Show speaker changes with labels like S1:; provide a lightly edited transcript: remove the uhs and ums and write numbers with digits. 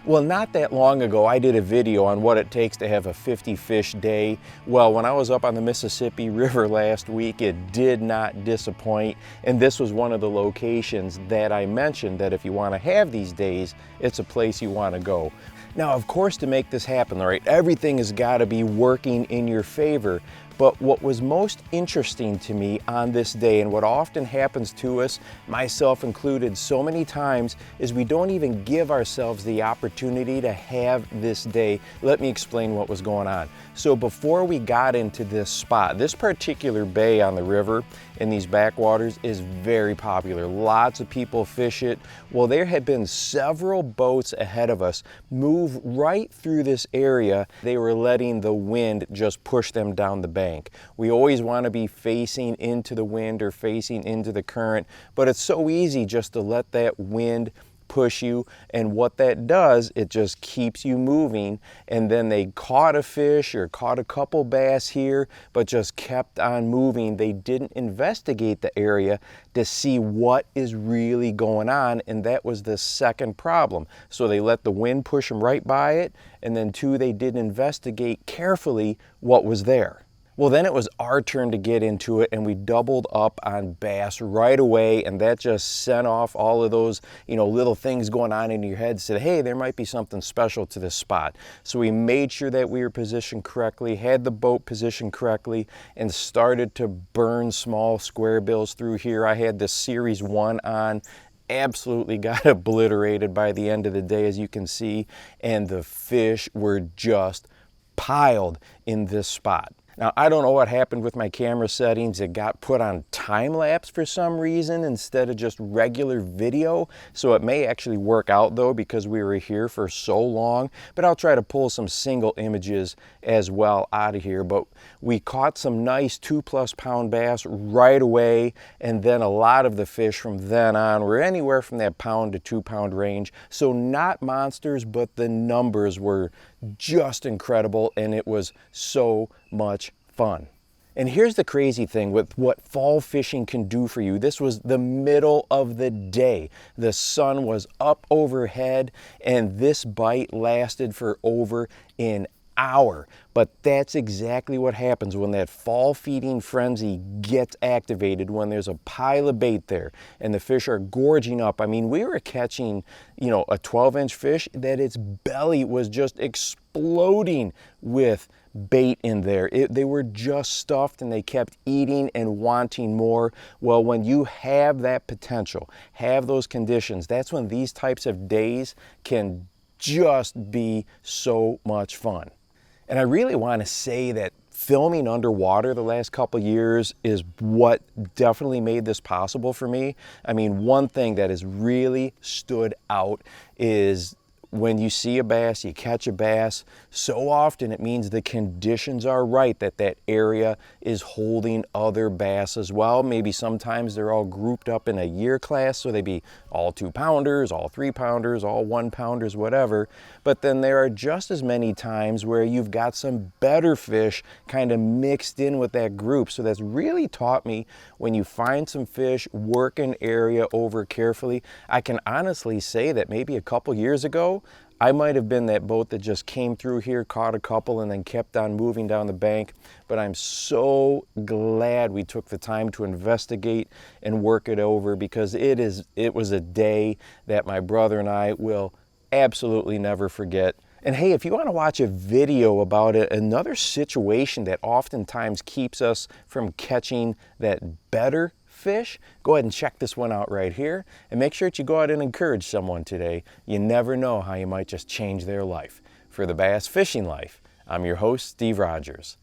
S1: Well, not that long ago, I did a video on what it takes to have a 50 fish day. Well, when I was up on the Mississippi River last week, it did not disappoint. And this was one of the locations that I mentioned that if you want to have these days, it's a place you want to go. Now, of course, to make this happen, right, everything has got to be working in your favor. But what was most interesting to me on this day, and what often happens to us, myself included so many times, is we don't even give ourselves the opportunity to have this day. Let me explain what was going on. So before we got into this spot, this particular bay on the river in these backwaters is very popular. Lots of people fish it. Well, there had been several boats ahead of us move right through this area. They were letting the wind just push them down the bank. We always want to be facing into the wind or facing into the current, but it's so easy just to let that wind push you, and what that does, it just keeps you moving. And then they caught a fish or caught a couple bass here, but just kept on moving. They didn't investigate the area to see what is really going on, and that was the second problem. So they let the wind push them right by it, and then two, they didn't investigate carefully what was there. Well, then it was our turn to get into it, and we doubled up on bass right away, and that just sent off all of those, little things going on in your head. Said, hey, there might be something special to this spot. So we made sure that we were positioned correctly, had the boat positioned correctly, and started to burn small square bills through here. I had the Series 1 on. Absolutely got obliterated by the end of the day, as you can see, and the fish were just piled in this spot. Now, I don't know what happened with my camera settings. It got put on time-lapse for some reason instead of just regular video. So it may actually work out though, because we were here for so long. But I'll try to pull some single images as well out of here. But we caught some nice 2+ pound bass right away. And then a lot of the fish from then on were anywhere from that pound to 2 pound range. So not monsters, but the numbers were just incredible, and it was so much fun. And here's the crazy thing with what fall fishing can do for you. This was the middle of the day. The sun was up overhead, and this bite lasted for over an hour. But that's exactly what happens when that fall feeding frenzy gets activated, when there's a pile of bait there and the fish are gorging up. I mean, we were catching, a 12-inch fish that its belly was just exploding with bait in there. They were just stuffed, and they kept eating and wanting more. Well, when you have that potential, have those conditions, that's when these types of days can just be so much fun. And I really want to say that filming underwater the last couple years is what definitely made this possible for me. I mean, one thing that has really stood out is when you see a bass, you catch a bass, so often it means the conditions are right, that area is holding other bass as well. Maybe sometimes they're all grouped up in a year class, so they be all 2 pounders, all 3 pounders, all 1 pounders, whatever. But then there are just as many times where you've got some better fish kind of mixed in with that group. So that's really taught me, when you find some fish, work an area over carefully. I can honestly say that maybe a couple years ago, I might have been that boat that just came through here, caught a couple, and then kept on moving down the bank. But I'm so glad we took the time to investigate and work it over, because it was a day that my brother and I will absolutely never forget. And hey, if you want to watch a video about it, another situation that oftentimes keeps us from catching that better fish, go ahead and check this one out right here, and make sure that you go out and encourage someone today. You never know how you might just change their life. For the Bass Fishing Life, I'm your host, Steve Rogers.